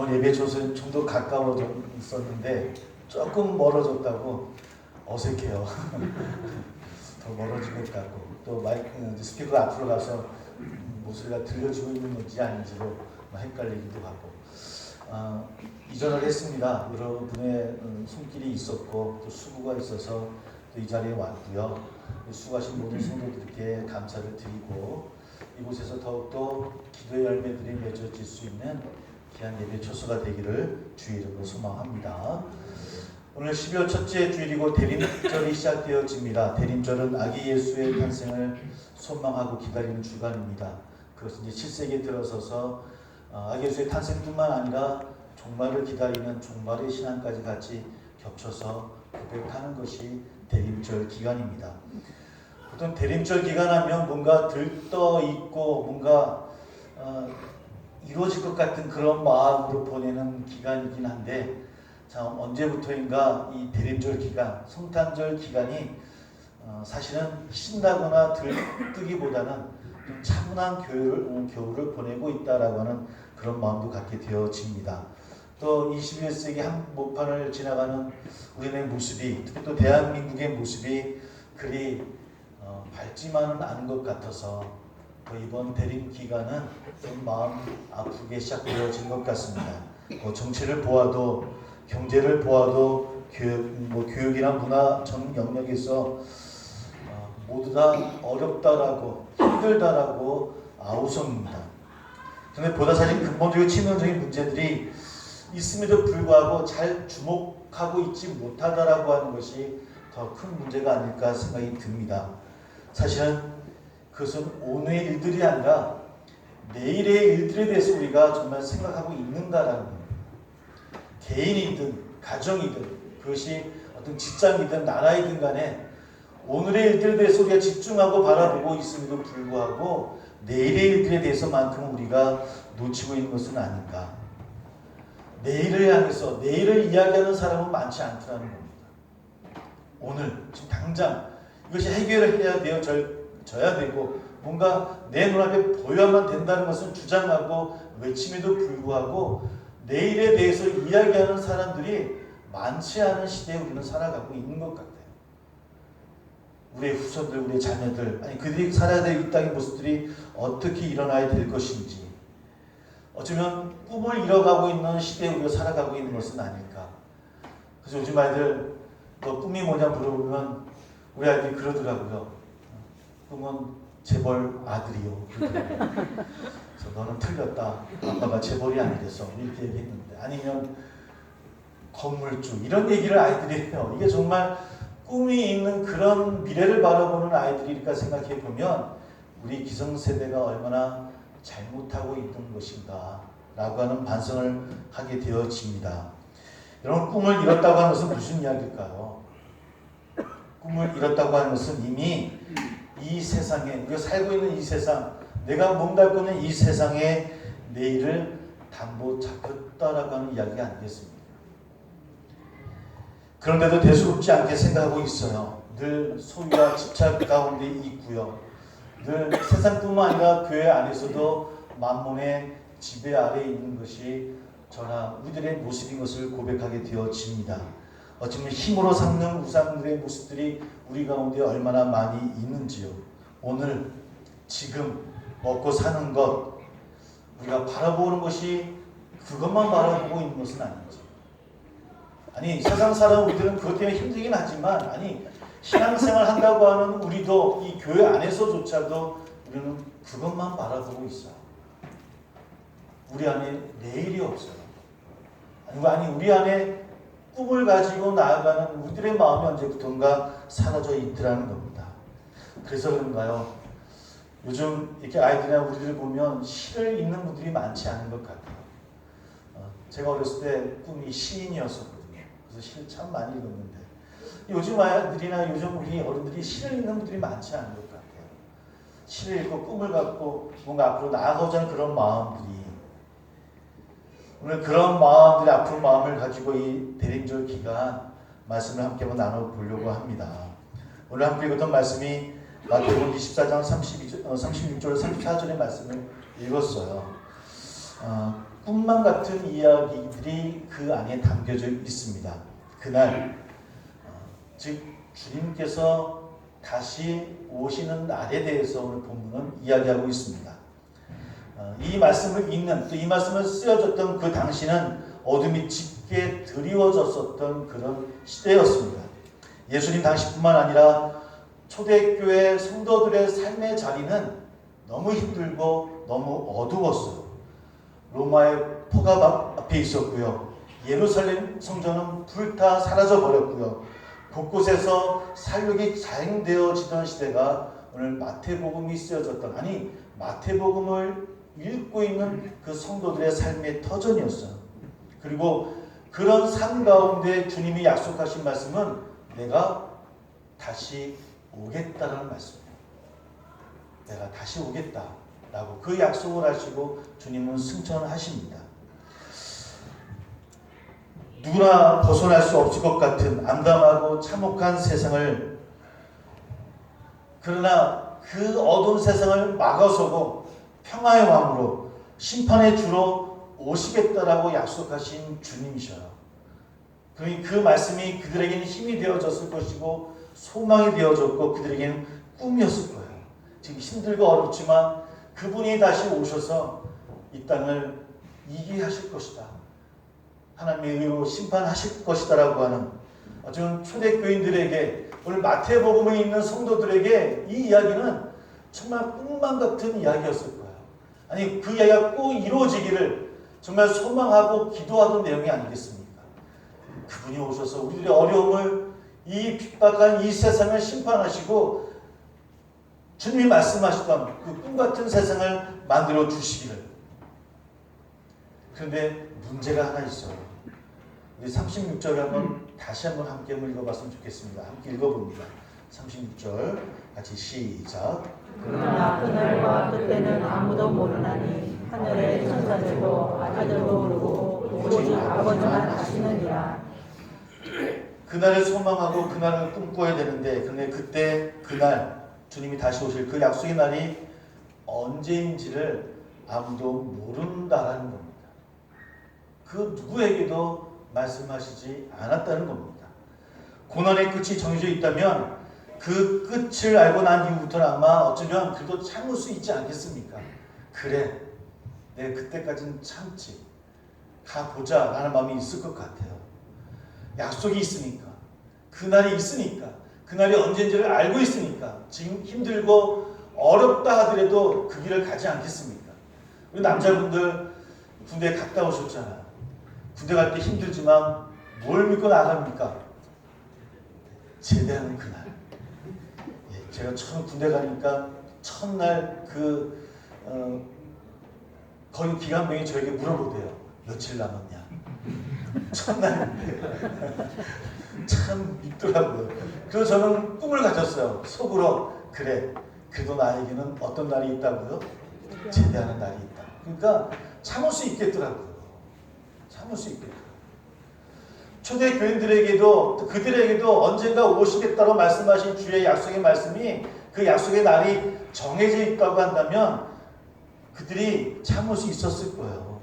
이번 예배 조서는 좀 더 가까워졌었는데 조금 멀어졌다고 어색해요. 더 멀어진 것 같고 또 스피커 앞으로 가서 목소리가 들려지고 있는 건지 아닌지도 헷갈리기도 하고 이전을 했습니다. 여러분의 손길이 있었고 또 수고가 있어서 또 이 자리에 왔고요. 수고하신 모든 성도들께 감사를 드리고 이곳에서 더욱더 기도의 열매들이 맺어질 수 있는 귀한 예배 초소가 되기를 주의 이름으로 소망합니다. 오늘 12월 첫째 주일이고 대림절이 시작되어집니다. 대림절은 아기 예수의 탄생을 소망하고 기다리는 주간입니다. 그것은 이제 7세기에 들어서서 아기 예수의 탄생뿐만 아니라 종말을 기다리는 종말의 신앙까지 같이 겹쳐서 고백하는 것이 대림절 기간입니다. 보통 대림절 기간하면 뭔가 들떠있고 뭔가 이루어질 것 같은 그런 마음으로 보내는 기간이긴 한데 참 언제부터인가 이 대림절 기간, 성탄절 기간이 사실은 신나거나 들뜨기보다는 좀 차분한 겨울을 보내고 있다라고 하는 그런 마음도 갖게 되어집니다. 또 21세기 한복판을 지나가는 우리의 모습이, 특히 또 대한민국의 모습이 그리 밝지만은 않은 것 같아서 이번 대림 기간은 좀 마음 아프게 시작되어진 것 같습니다. 정치를 보아도 경제를 보아도 교육이나 문화 전 영역에서 모두 다 어렵다라고 힘들다라고 아우성입니다. 그런데 보다 사실 근본적이고 치명적인 문제들이 있음에도 불구하고 잘 주목하고 있지 못하다라고 하는 것이 더 큰 문제가 아닐까 생각이 듭니다. 사실은 그것은 오늘의 일들이 아니라 내일의 일들에 대해서 우리가 정말 생각하고 있는가라는 겁니다. 개인이든 가정이든 그것이 어떤 직장이든 나라이든 간에 오늘의 일들에 대해서 우리가 집중하고 바라보고 있음에도 불구하고 내일의 일들에 대해서만큼 우리가 놓치고 있는 것은 아닌가. 내일을 향해서 내일을 이야기하는 사람은 많지 않더라는 겁니다. 오늘 지금 당장 이것이 해결을 해야 되어져야 되고 뭔가 내 눈앞에 보여야만 된다는 것은 주장하고 외침에도 불구하고 내일에 대해서 이야기하는 사람들이 많지 않은 시대에 우리는 살아가고 있는 것 같아요. 우리의 후손들, 우리의 자녀들, 그들이 살아야 될 이 땅의 모습들이 어떻게 일어나야 될 것인지, 어쩌면 꿈을 잃어가고 있는 시대에 우리가 살아가고 있는 것은 아닐까. 그래서 요즘 아이들 너 꿈이 뭐냐 물어보면 우리 아이들이 그러더라고요. 꿈은 재벌 아들이요. 그러더라고요. 그래서 너는 틀렸다. 아빠가 재벌이 아니랬어. 이렇게 얘기했는데, 아니면 건물주, 이런 얘기를 아이들이 해요. 이게 정말 꿈이 있는 그런 미래를 바라보는 아이들이니까 생각해 보면 우리 기성세대가 얼마나 잘못하고 있는 것인가 라고 하는 반성을 하게 되어집니다. 여러분, 꿈을 잃었다고 하는 것은 무슨 이야기일까요? 꿈을 잃었다고 하는 것은 이미 이 세상에, 우리가 살고 있는 이 세상, 내가 몸담고 있는 이 세상의 내일을 담보 잡혔다라고 하는 이야기가 아니겠습니까? 그런데도 대수롭지 않게 생각하고 있어요. 늘 소유와 집착 가운데 있고요. 늘 세상뿐만 아니라 교회 안에서도 만몬의 지배 아래에 있는 것이 저나 우리들의 모습인 것을 고백하게 되어집니다. 어쩌면 힘으로 삼는 우상들의 모습들이 우리 가운데 얼마나 많이 있는지요. 오늘 지금 먹고 사는 것, 우리가 바라보는 것이 그것만 바라보고 있는 것은 아니죠. 세상 사람 우리들은 그것 때문에 힘들긴 하지만 신앙생활 한다고 하는 우리도 이 교회 안에서조차도 우리는 그것만 바라보고 있어요. 우리 안에 내일이 없어요. 우리 안에 꿈을 가지고 나아가는 우리들의 마음이 언제부턴가 사라져 있더라는 겁니다. 그래서 그런가요? 요즘 이렇게 아이들이나 우리들 보면 시를 읽는 분들이 많지 않은 것 같아요. 제가 어렸을 때 꿈이 시인이었었거든요. 그래서 시를 참 많이 읽었는데 요즘 아이들이나 요즘 우리 어른들이 시를 읽는 분들이 많지 않은 것 같아요. 시를 읽고 꿈을 갖고 뭔가 앞으로 나아가고자 하는 그런 마음들이, 오늘 그런 마음들이, 아픈 마음을 가지고 이 대림절 기간 말씀을 함께 한번 나눠보려고 합니다. 오늘 함께 읽었던 말씀이 마태복음 24장 36절 34절의 말씀을 읽었어요. 꿈만 같은 이야기들이 그 안에 담겨져 있습니다. 그날 즉 주님께서 다시 오시는 날에 대해서 오늘 본문은 이야기하고 있습니다. 이 말씀을 읽는 또 이 말씀을 쓰여졌던 그 당시는 어둠이 짙게 드리워졌었던 그런 시대였습니다. 예수님 당시뿐만 아니라 초대교회 성도들의 삶의 자리는 너무 힘들고 너무 어두웠어요. 로마의 포갑 앞에 있었고요. 예루살렘 성전은 불타 사라져 버렸고요. 곳곳에서 살육이 자행되어지던 시대가 오늘 마태복음이 쓰여졌던, 아니 마태복음을 읽고 있는 그 성도들의 삶의 터전이었어요. 그리고 그런 삶 가운데 주님이 약속하신 말씀은 내가 다시 오겠다라는 말씀이에요. 내가 다시 오겠다라고 그 약속을 하시고 주님은 승천하십니다. 누구나 벗어날 수 없을 것 같은 암담하고 참혹한 세상을, 그러나 그 어두운 세상을 막아서고 평화의 왕으로 심판의 주로 오시겠다라고 약속하신 주님이셔요. 그러니 그 말씀이 그들에게는 힘이 되어졌을 것이고 소망이 되어졌고 그들에게는 꿈이었을 거예요. 지금 힘들고 어렵지만 그분이 다시 오셔서 이 땅을 이기게 하실 것이다. 하나님의 의로 심판하실 것이다라고 하는, 어쩌면 초대교인들에게, 오늘 마태복음에 있는 성도들에게 이 이야기는 정말 꿈만 같은 이야기였을 거예요. 아니 그 이야기가 꼭 이루어지기를 정말 소망하고 기도하던 내용이 아니겠습니까? 그분이 오셔서 우리들의 어려움을, 이 핍박한 이 세상을 심판하시고 주님이 말씀하시던 그 꿈같은 세상을 만들어 주시기를. 그런데 문제가 하나 있어요. 우리 36절 한번 다시 한번 함께 읽어봤으면 좋겠습니다. 함께 읽어봅니다. 36절 같이 시작. 그러나 그날과 그때는 아무도 모르나니 하늘의 천사들도 아들도 모르고 오직 아버지만 아시느니라. 그날을 소망하고 그날을 꿈꿔야 되는데, 근데 그때 그날 주님이 다시 오실 그 약속의 날이 언제인지를 아무도 모른다라는 겁니다. 그 누구에게도 말씀하시지 않았다는 겁니다. 고난의 끝이 정해져 있다면 그 끝을 알고 난 이후부터는 아마 어쩌면 그도 참을 수 있지 않겠습니까? 그래, 내가 그때까지는 참지, 가보자 라는 마음이 있을 것 같아요. 약속이 있으니까, 그날이 있으니까, 그날이 언제인지를 알고 있으니까 지금 힘들고 어렵다 하더라도 그 길을 가지 않겠습니까? 우리 남자분들 군대 갔다 오셨잖아요. 군대 갈 때 힘들지만 뭘 믿고 나갑니까? 제대하는 그날. 예, 제가 처음 군대 가니까 첫날 거기 기관병이 저에게 물어보대요. 며칠 남았냐? 첫날인데 참 믿더라고요. 그래서 저는 꿈을 가졌어요. 속으로, 그래, 그래도 나에게는 어떤 날이 있다고요? 제대하는 날이 있다. 그러니까 참을 수 있겠더라고요. 참을 수 있겠더라고요. 초대 교인들에게도, 그들에게도 언젠가 오시겠다고 말씀하신 주의 약속의 말씀이, 그 약속의 날이 정해져 있다고 한다면 그들이 참을 수 있었을 거예요.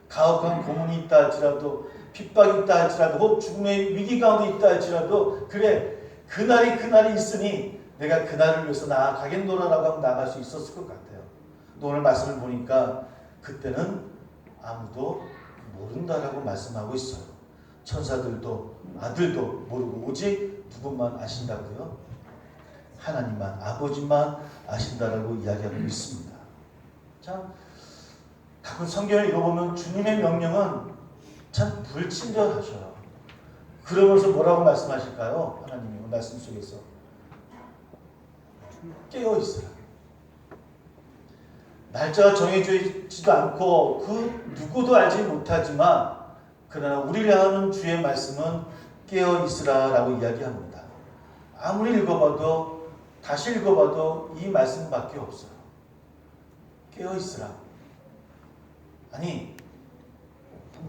가혹한 고문이 있다 할지라도, 핍박이 있다 할지라도, 혹 죽음의 위기 가운데 있다 할지라도, 그래, 그날이 있으니 내가 그날을 위해서 나아가겠노라라고 하면 나아갈 수 있었을 것 같아요. 또 오늘 말씀을 보니까 그때는 아무도 모른다라고 말씀하고 있어요. 천사들도 아들도 모르고 오직 누구만 아신다고요? 하나님만, 아버지만 아신다라고 이야기하고 있습니다. 자, 가끔 성경을 읽어보면 주님의 명령은 참 불친절하셔요. 그러면서 뭐라고 말씀하실까요? 하나님이 말씀 속에서 깨어있어라. 날짜가 정해져 있지도 않고 그 누구도 알지 못하지만, 그러나 우리를 향하는 주의 말씀은 깨어있으라라고 이야기합니다. 아무리 읽어봐도, 다시 읽어봐도 이 말씀밖에 없어요. 깨어있으라. 아니,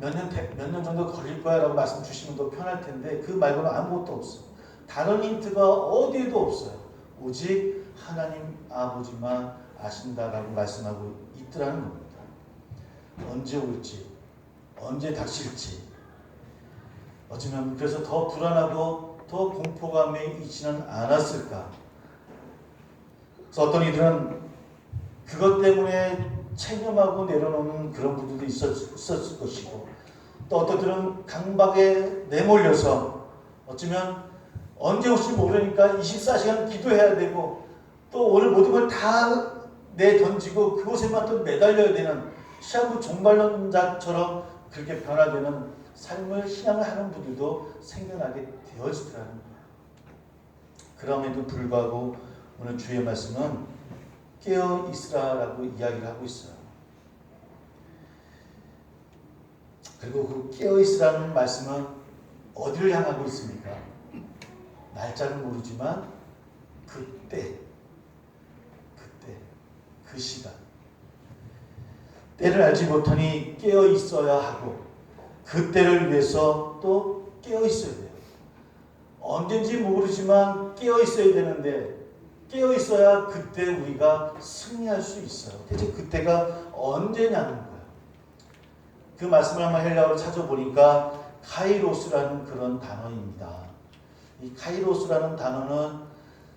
몇 년 정도 걸릴 거야 라고 말씀 주시면 더 편할 텐데 그 말고는 아무것도 없어요. 다른 힌트가 어디에도 없어요. 오직 하나님 아버지만 아신다라고 말씀하고 있더라는 겁니다. 언제 올지, 언제 닥칠지, 어쩌면 그래서 더 불안하고 더 공포감에 있지는 않았을까. 그래서 어떤 이들은 그것 때문에 체념하고 내려놓는 그런 분들도 있었을 것이고, 또 어떤 들은 강박에 내몰려서 어쩌면 언제 올지 모르니까 24시간 기도해야 되고, 또 오늘 모든 걸 다 내던지고 그곳에만 또 매달려야 되는 시한부 종말론자처럼 그렇게 변화되는 삶을 신앙을 하는 분들도 생겨나게 되어지더라는 거예요. 그럼에도 불구하고 오늘 주의 말씀은 깨어 있으라라고 이야기를 하고 있어요. 그리고 그 깨어 있으라는 말씀은 어디를 향하고 있습니까? 날짜는 모르지만 그때, 그 시간. 때를 알지 못하니 깨어 있어야 하고, 그때를 위해서 또 깨어 있어야 돼요. 언젠지 모르지만 깨어 있어야 되는데, 깨어 있어야 그때 우리가 승리할 수 있어요. 대체 그때가 언제냐는 거예요. 그 말씀을 한번 헬라어로 찾아보니까 카이로스라는 그런 단어입니다. 이 카이로스라는 단어는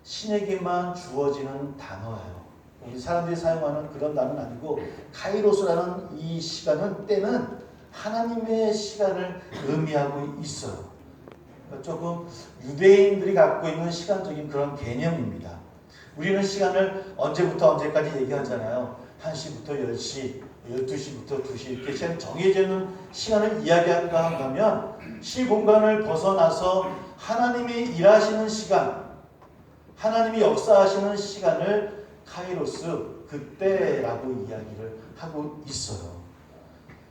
신에게만 주어지는 단어예요. 우리 사람들이 사용하는 그런 단어는 아니고, 카이로스라는 이 시간은, 때는 하나님의 시간을 의미하고 있어요. 그러니까 조금 유대인들이 갖고 있는 시간적인 그런 개념입니다. 우리는 시간을 언제부터 언제까지 얘기하잖아요. 1시부터 10시, 12시부터 2시 이렇게 시간 정해져 있는 시간을 이야기한가 한다면, 시공간을 벗어나서 하나님이 일하시는 시간, 하나님이 역사하시는 시간을 카이로스, 그때라고 이야기를 하고 있어요.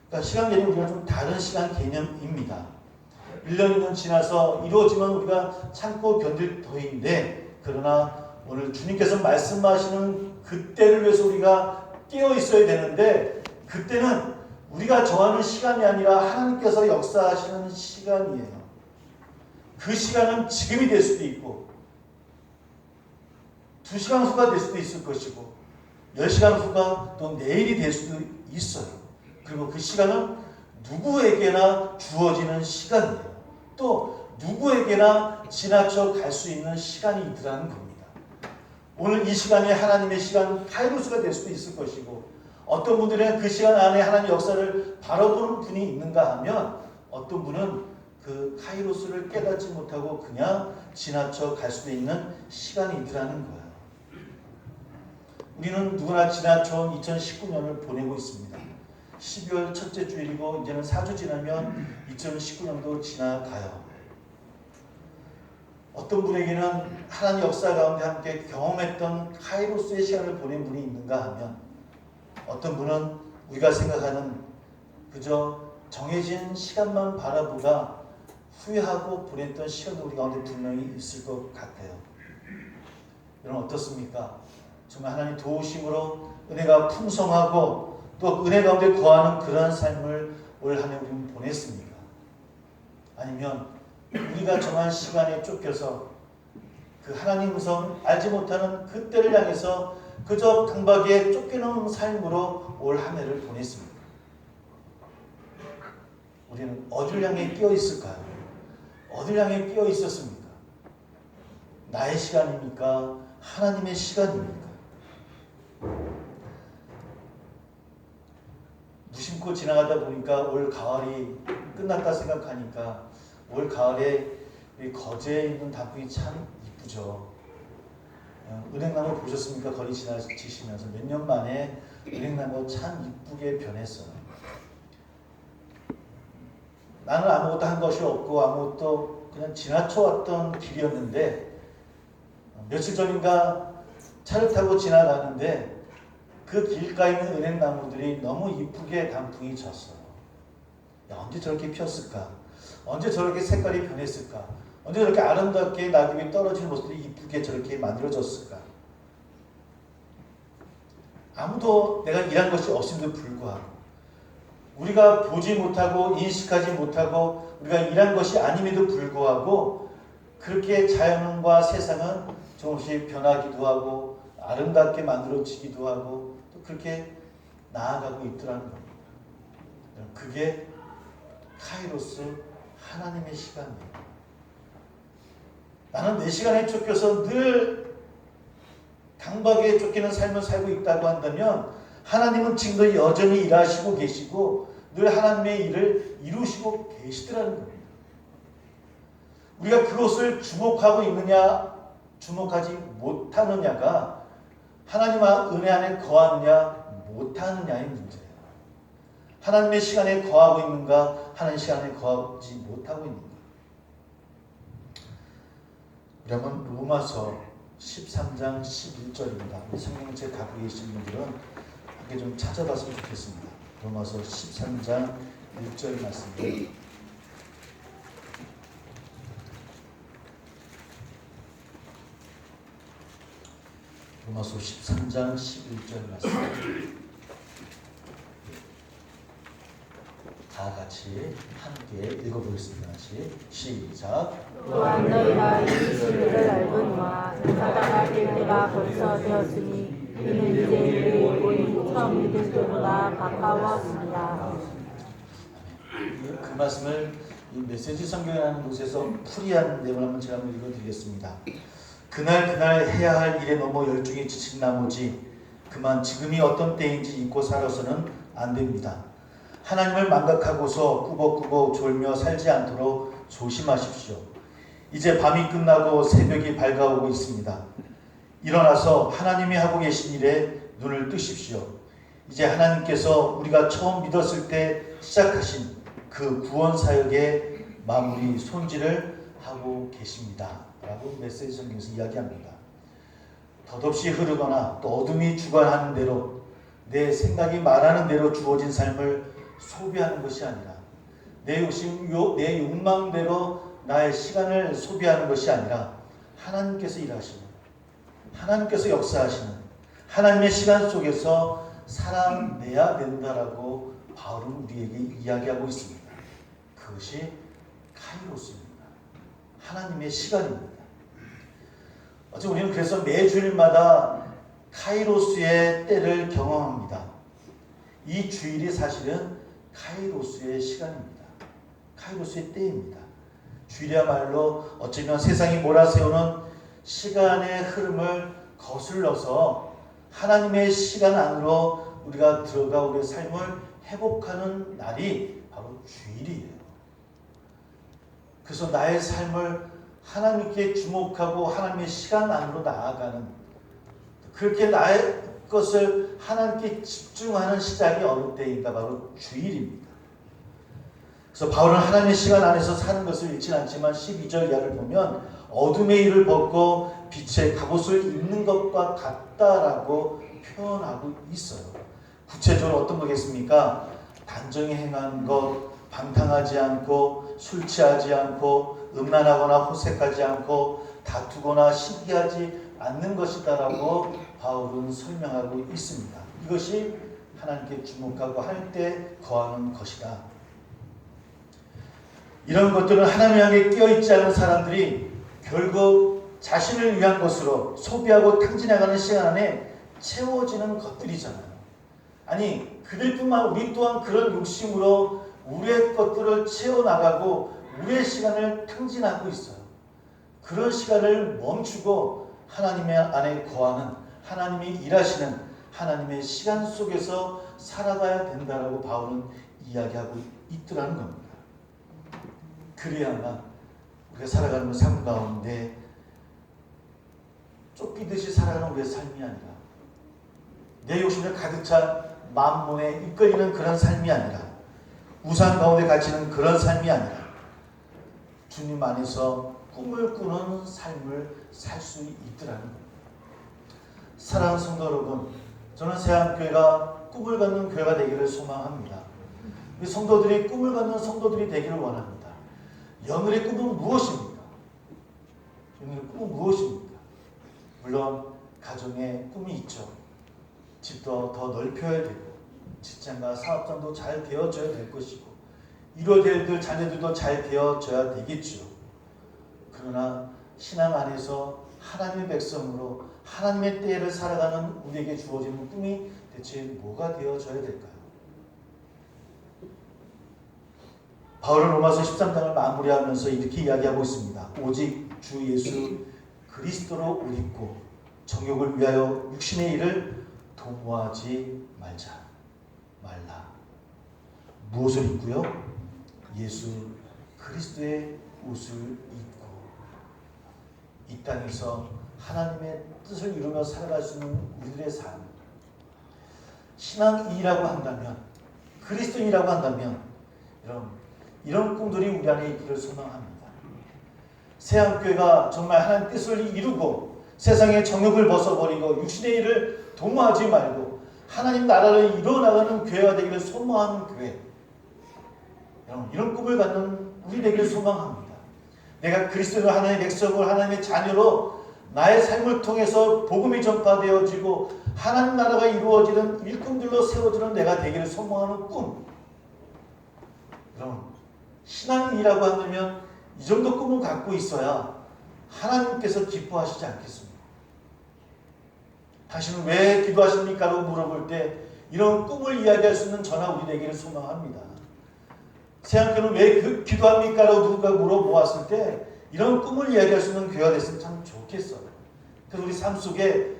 그러니까 시간 개념이 우리가 좀 다른 시간 개념입니다. 1년이면 지나서 이루어지면 우리가 참고 견딜 터인데, 그러나 오늘 주님께서 말씀하시는 그때를 위해서 우리가 깨어 있어야 되는데, 그때는 우리가 정하는 시간이 아니라 하나님께서 역사하시는 시간이에요. 그 시간은 지금이 될 수도 있고, 2시간 후가 될 수도 있을 것이고, 10시간 후가 또 내일이 될 수도 있어요. 그리고 그 시간은 누구에게나 주어지는 시간이에요. 또 누구에게나 지나쳐 갈 수 있는 시간이 있더라는 겁니다. 오늘 이 시간이 하나님의 시간, 카이로스가 될 수도 있을 것이고, 어떤 분들은 그 시간 안에 하나님의 역사를 바라보는 분이 있는가 하면, 어떤 분은 그 카이로스를 깨닫지 못하고 그냥 지나쳐 갈 수도 있는 시간이 있더라는 거예요. 우리는 누구나 지나쳐온 2019년을 보내고 있습니다. 12월 첫째 주일이고 이제는 4주 지나면 2019년도 지나가요. 어떤 분에게는 하나님 역사 가운데 함께 경험했던 카이로스의 시간을 보낸 분이 있는가 하면, 어떤 분은 우리가 생각하는 그저 정해진 시간만 바라보다 후회하고 보냈던 시간도 우리 가운데 분명히 있을 것 같아요. 여러분 어떻습니까? 정말 하나님 도우심으로 은혜가 풍성하고 또 은혜 가운데 거하는 그러한 삶을 올 한 해 우리는 보냈습니까? 아니면 우리가 정한 시간에 쫓겨서 그 하나님 음성 알지 못하는 그때를 향해서 그저 강박에 쫓겨나는 삶으로 올 한 해를 보냈습니다. 우리는 어디를 향해 끼어 있을까요? 어디를 향해 끼어 있었습니까? 나의 시간입니까? 하나님의 시간입니까? 무심코 지나가다 보니까 올 가을이 끝났다 생각하니까, 올 가을에 거제에 있는 단풍이 참 이쁘죠. 은행나무 보셨습니까? 거리 지나치시면서 몇 년 만에 은행나무 참 이쁘게 변했어요. 나는 아무것도 한 것이 없고 아무것도 그냥 지나쳐왔던 길이었는데, 며칠 전인가 차를 타고 지나가는데 그 길가에 있는 은행나무들이 너무 이쁘게 단풍이 졌어요. 야, 언제 저렇게 피었을까? 언제 저렇게 색깔이 변했을까? 언제 저렇게 아름답게 낙엽이 떨어지는 모습들이 이쁘게 저렇게 만들어졌을까? 아무도 내가 일한 것이 없음에도 불구하고, 우리가 보지 못하고 인식하지 못하고 우리가 일한 것이 아님에도 불구하고, 그렇게 자연과 세상은 조금씩 변하기도 하고 아름답게 만들어지기도 하고 또 그렇게 나아가고 있더라는 겁니다. 그게 카이로스 하나님의 시간이에요. 나는 내 시간에 쫓겨서 늘 강박에 쫓기는 삶을 살고 있다고 한다면 하나님은 지금도 여전히 일하시고 계시고 늘 하나님의 일을 이루시고 계시더라는 겁니다. 우리가 그것을 주목하고 있느냐 주목하지 못하느냐가 하나님의 은혜 안에 거하느냐 못하느냐의 문제예요. 하나님의 시간에 거하고 있는가 하나님의 시간에 거하지 못하고 있는가. 우리 한번 로마서 13장 11절입니다. 성경책 갖고 계신 분들은 함께 좀 찾아봤으면 좋겠습니다. 로마서 13장 1절 말씀입니다. 로마서 13장 11절 말씀. 다 같이 함께 읽어보겠습니다. 같이 시작. 또한 너희가 이 진리를 알거니와 사다가 될 때가 벌써 되었으니 이는 이제 우리 본인 처음 믿을 때보다 가까웠습니다. 그 말씀을 이 메시지 성경이라는 곳에서 풀이한 내용을 한번 제가 한번 읽어드리겠습니다. 그날 해야 할 일에 너무 열중에 지친 나머지 그만 지금이 어떤 때인지 잊고 살아서는 안 됩니다. 하나님을 망각하고서 꾸벅꾸벅 졸며 살지 않도록 조심하십시오. 이제 밤이 끝나고 새벽이 밝아오고 있습니다. 일어나서 하나님이 하고 계신 일에 눈을 뜨십시오. 이제 하나님께서 우리가 처음 믿었을 때 시작하신 그 구원 사역의 마무리 손질을 하고 계십니다. 라고 메시지 성경에서 이야기합니다. 덧없이 흐르거나 또 어둠이 주관하는 대로 내 생각이 말하는 대로 주어진 삶을 소비하는 것이 아니라 내 욕망대로 나의 시간을 소비하는 것이 아니라 하나님께서 일하시는, 하나님께서 역사하시는 하나님의 시간 속에서 살아내야 된다라고 바울은 우리에게 이야기하고 있습니다. 그것이 카이로스입니다. 하나님의 시간입니다. 어제 우리는 그래서 매 주일마다 카이로스의 때를 경험합니다. 이 주일이 사실은 카이로스의 시간입니다. 카이로스의 때입니다. 주일이야말로 어쩌면 세상이 몰아세우는 시간의 흐름을 거슬러서 하나님의 시간 안으로 우리가 들어가 우리의 삶을 회복하는 날이 바로 주일이에요. 그래서 나의 삶을 하나님께 주목하고 하나님의 시간 안으로 나아가는, 그렇게 나의 것을 하나님께 집중하는 시작이 어느 때인가 바로 주일입니다. 그래서 바울은 하나님의 시간 안에서 사는 것을 잃지 않지만 12절 이하를 보면 어둠의 일을 벗고 빛의 갑옷을 입는 것과 같다라고 표현하고 있어요. 구체적으로 어떤 거겠습니까? 단정히 행하는 것, 방탕하지 않고 술 취하지 않고 음란하거나 호색하지 않고 다투거나 시기하지 않는 것이다라고 바울은 설명하고 있습니다. 이것이 하나님께 주목하고 할 때 거하는 것이다. 이런 것들은 하나님 향해 끼어있지 않은 사람들이 결국 자신을 위한 것으로 소비하고 탕진해가는 시간 안에 채워지는 것들이잖아요. 아니 그들뿐만 아니라 우리 또한 그런 욕심으로 우리의 것들을 채워나가고 우리의 시간을 탕진하고 있어요. 그런 시간을 멈추고 하나님의 안에 거하는, 하나님이 일하시는 하나님의 시간 속에서 살아가야 된다라고 바울은 이야기하고 있더라는 겁니다. 그래야만 우리가 살아가는 삶 가운데 쫓기듯이 살아가는 우리의 삶이 아니라 내 욕심을 가득 찬 만몬에 이끌리는 그런 삶이 아니라 우상 가운데 갇히는 그런 삶이 아니라 주님 안에서 꿈을 꾸는 삶을 살 수 있더라는 겁니다. 사랑하는 성도 여러분, 저는 새한교회가 꿈을 갖는 교회가 되기를 소망합니다. 우리 성도들이 꿈을 갖는 성도들이 되기를 원합니다. 영혼의 꿈은 무엇입니까? 영혼의 꿈은 무엇입니까? 물론 가정에 꿈이 있죠. 집도 더 넓혀야 되고 직장과 사업장도 잘 되어져야 될 것이고 이뤄야 될 자녀들도 잘 되어져야 되겠죠. 그러나 신앙 안에서 하나님의 백성으로 하나님의 때를 살아가는 우리에게 주어지는 꿈이 대체 뭐가 되어져야 될까요? 바울은 로마서 13장을 마무리하면서 이렇게 이야기하고 있습니다. 오직 주 예수 그리스도로 옷 입고 정욕을 위하여 육신의 일을 도모하지 말라. 무엇을 입고요? 예수 그리스도의 옷을 입고 이 땅에서 하나님의 뜻을 이루며 살아갈 수 있는 우리들의 삶, 신앙이라고 한다면, 그리스도인이라고 한다면 이런 꿈들이 우리 안에 있기를 소망합니다. 새한교회가 정말 하나님 뜻을 이루고 세상의 정욕을 벗어버리고 육신의 일을 도모하지 말고 하나님 나라를 이루어나가는 교회가 되기를 소망하는 교회, 이런 꿈을 갖는 우리 되기를 소망합니다. 내가 그리스도로 하나님의 백성을 하나님의 자녀로 나의 삶을 통해서 복음이 전파되어지고 하나님 나라가 이루어지는 일꾼들로 세워지는 내가 되기를 소망하는 꿈. 여러분, 신앙이라고 한다면 이 정도 꿈을 갖고 있어야 하나님께서 기뻐하시지 않겠습니까? 당신은 왜 기도하십니까? 라고 물어볼 때 이런 꿈을 이야기할 수 있는 저나 우리 되기를 소망합니다. 새한교회는 왜 기도합니까? 라고 누군가 물어보았을 때 이런 꿈을 이야기할 수 있는 교회가 됐으면 참 좋겠어요. 그래서 우리 삶 속에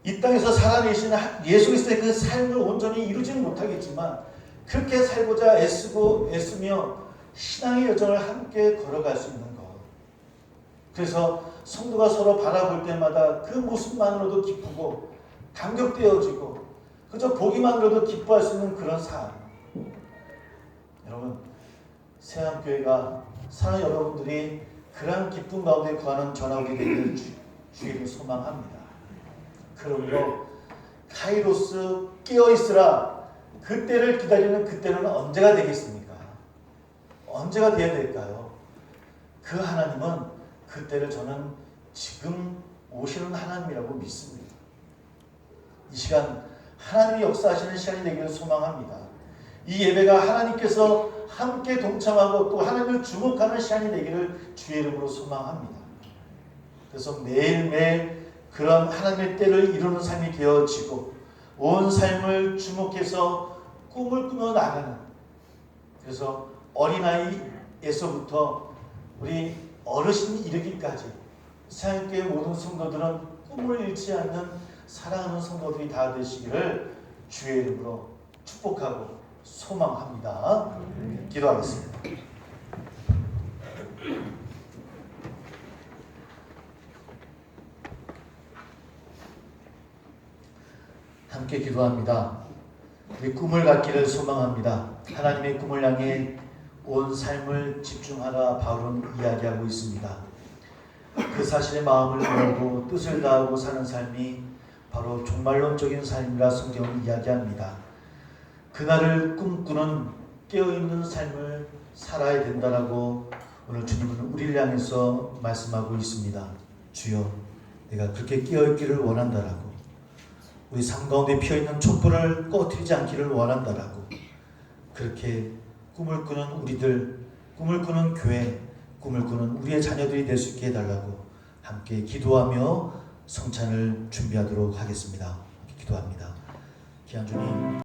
이 땅에서 살아내신 예수 그리스도의 그 삶을 온전히 이루지는 못하겠지만 그렇게 살고자 애쓰며 신앙의 여정을 함께 걸어갈 수 있는 것. 그래서 성도가 서로 바라볼 때마다 그 모습만으로도 기쁘고 감격되어지고 그저 보기만으로도 기뻐할 수 있는 그런 삶. 여러분, 새한교회가 사랑하는 여러분들이 그러한 기쁨 가운데 구하는 저나 우리 되기를 주의를 소망합니다. 그러므로 카이로스 깨어있으라. 그때를 기다리는 그때는 언제가 되겠습니까? 언제가 되어야 될까요? 그 하나님은 그때를 저는 지금 오시는 하나님이라고 믿습니다. 이 시간 하나님이 역사하시는 시간이 되기를 소망합니다. 이 예배가 하나님께서 함께 동참하고 또 하나님을 주목하는 시간이 되기를 주의 이름으로 소망합니다. 그래서 매일매일 그런 하나님의 때를 이루는 삶이 되어지고 온 삶을 주목해서 꿈을 꾸며 나가는, 그래서 어린아이에서부터 우리 어르신이 이르기까지 새한교회 모든 성도들은 꿈을 잃지 않는 사랑하는 성도들이 다 되시기를 주의 이름으로 축복하고 소망합니다. 기도하겠습니다. 함께 기도합니다. 우리 꿈을 갖기를 소망합니다. 하나님의 꿈을 향해 온 삶을 집중하라 바울은 이야기하고 있습니다. 그 사실의 마음을 열고 뜻을 다하고 사는 삶이 바로 종말론적인 삶이라 성경은 이야기합니다. 그날을 꿈꾸는 깨어있는 삶을 살아야 된다라고 오늘 주님은 우리를 향해서 말씀하고 있습니다. 주여, 내가 그렇게 깨어있기를 원한다라고, 우리 삶 가운데 피어있는 촛불을 꺼뜨리지 않기를 원한다라고, 그렇게 꿈을 꾸는 우리들, 꿈을 꾸는 교회, 꿈을 꾸는 우리의 자녀들이 될 수 있게 해달라고 함께 기도하며 성찬을 준비하도록 하겠습니다. 기도합니다. 귀한 주님,